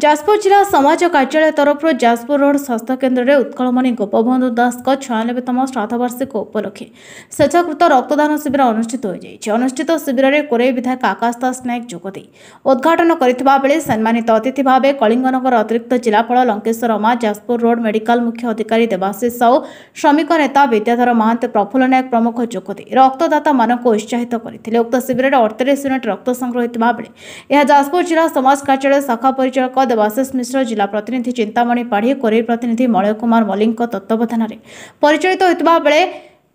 जाजपुर जिला समाज कार्यालय तरफ जाजपुर रोड स्वास्थ्य केन्द्र में उत्कलमणि गोपबंधु दास 96तम श्राद्धवार्षिक उपलक्षे स्वेच्छाकृत रक्तदान शिविर अनुष्ठित अनुष्ठित शिविर में कोरे विधायक आकाश दास नायक जोगदे उद्घाटन करथिबा सम्मानित अतिथि भाव कलिंगनगर अतिरिक्त जिलापाल लंकेश्वर अमा, जाजपुर रोड मेडिकल मुख्य अधिकारी देवाशीष साहू, श्रमिक नेता विद्याधर महांत, प्रफुल्ल नायक प्रमुख जोगदे रक्तदाता मानक उत्साहित करथिले। उक्त शिविर में 48 यूनिट रक्त संग्रह होइतिबा बेले यह जाजपुर जिला समाज कार्यालय शाखा परिचालक देवाशीष मिश्र, जिला प्रतिनिधि चिंतामणि पाढ़ी, कोरेई प्रतिनिधि मलय कुमार मल्लिक तत्वावधान में परिचालित होइतिबा बेले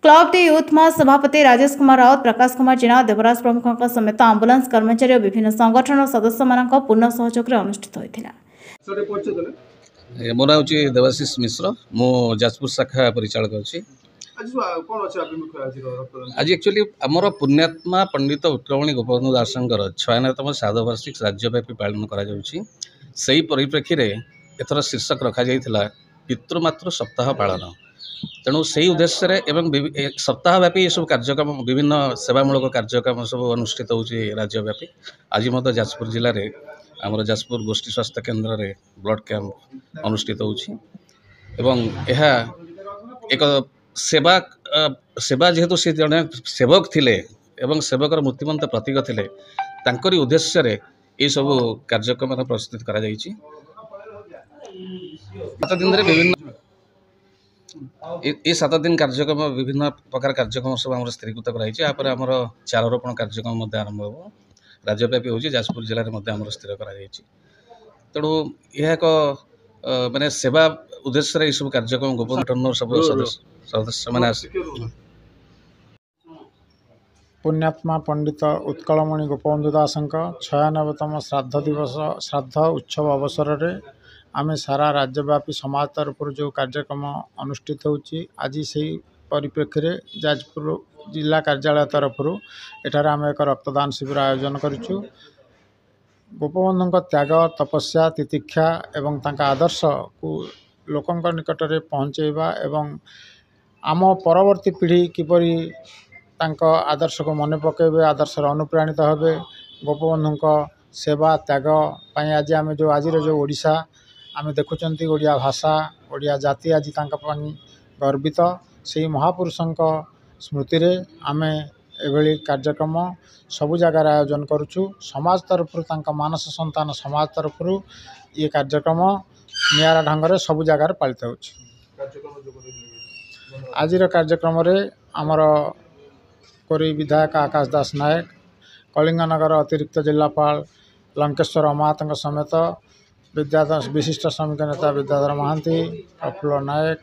क्लब दी यूथ मास सभापति राजेश कुमार राउत, प्रकाश कुमार जेना, देवराज प्रमुख समेत आंबुलांस कर्मचारी और विभिन्न संगठन सदस्य मानक पूर्ण सहयोग अनुष्ठित होइतिला। मोर हूँ देवाशीष मिश्र, मु जाजपुर शाखा परिचालक अच्छी। आज एक्चुअली आमर पुण्यात्मा पंडित उत्कलमणि गोपबंधु दास 96तम श्राद्धवार्षिक राज्यव्यापी पालन करी परिप्रेक्षी एथर शीर्षक रखा जाइथिला पितृमातृ सप्ताह पालन। तेणु से उद्देश्य सप्ताहव्यापी सब कार्यक्रम विभिन्न सेवामूलक कार्यक्रम सब अनुष्ठित होची राज्यव्यापी। आज मत जाजपुर जिले में आमर जाजपुर गोष्ठी स्वास्थ्य केन्द्र में ब्लड कैंप अनुष्ठित होची एवं यह एक सेवा जेहेतु से जड़े सेवक थिले एवं सेवकर मूर्तिमंत प्रतीक थिले, तांकरी उद्देश्य रे ये सब कार्यक्रम प्रस्तुत करा जाइछि। 7 दिन रे विभिन्न ये 7 दिन कार्यक्रम विभिन्न प्रकार कार्यक्रम सब आम स्थिरीकृत कराई। आमर चारोपण कार्यक्रम आरंभ हो राज्यव्यापी हो जाजपुर जिले में स्थिर कर। तेणु यह एक माने सेवा उद्देश्य ये सब कार्यक्रम गोपन सब सदस्य मैंने पुण्यात्मा पंडित उत्कलमणि गोपबंधु दास 96तम श्राद्ध उत्सव अवसर में आम सारा राज्यव्यापी समाज तरफ जो कार्यक्रम अनुष्ठित होची, आज से परिप्रेक्षी में जाजपुर जिला कार्यालय तरफ एठार आम एक रक्तदान शिविर आयोजन करूँ। गोपबंधु त्याग, तपस्या, तितिक्षा एवं तांका आदर्श को लोकंक निकट में पहुँचेबा एवं आम परवर्ती पीढ़ी किपरि तांका आदर्श को मन पकेबे, आदर्श अनुप्राणित हेबे। गोपबंधु सेवा त्याग पाई आज आम जो ओडिशा आम देखुंत ओडिया भाषा ओडिया जाति आज गर्वित से महापुरुषों स्मृति रे आम एभली कार्यक्रम सबु जगार आयोजन करुचु। समाज तरफ मानस संतान समाज तरफ ये कार्यक्रम नियारा ढंग से सबु जगार पालित हो। आज कार्यक्रम रे आमर कोरेई विधायक आकाश दास नायक, कलिंगनगर अतिरिक्त जिलापाल लंकेश्वर अमा समेत विशिष्ट श्रमिक नेता विद्याधर महांती, प्रफुल्ल नायक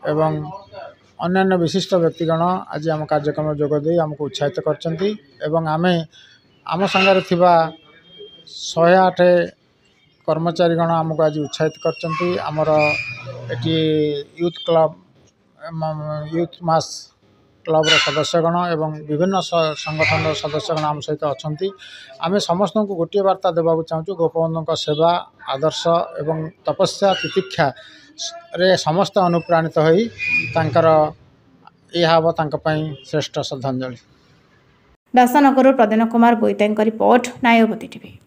एवं अन्यान्य विशिष्ट व्यक्तिगण आज आम कार्यक्रम जोगदे आमको उत्साहित करछंती एवं आम संगारे थिबा 108 कर्मचारीगण आमको आज उत्साहित करछंती। आमर एटी यूथ क्लब यूथ मास क्लब सदस्यगण एवं विभिन्न संगठन सदस्यगण आम सहित अच्छा। आम समस्त को गोटे वार्ता देवाक चाहूँ, गोपबंधु सेवा आदर्श एवं तपस्या तितिक्षा रे समस्त अनुप्राणित होई तांकर यह श्रेष्ठ श्रद्धांजलि। दासनगर प्रदीन कुमार बोईता रिपोर्ट, नायवती टीवी।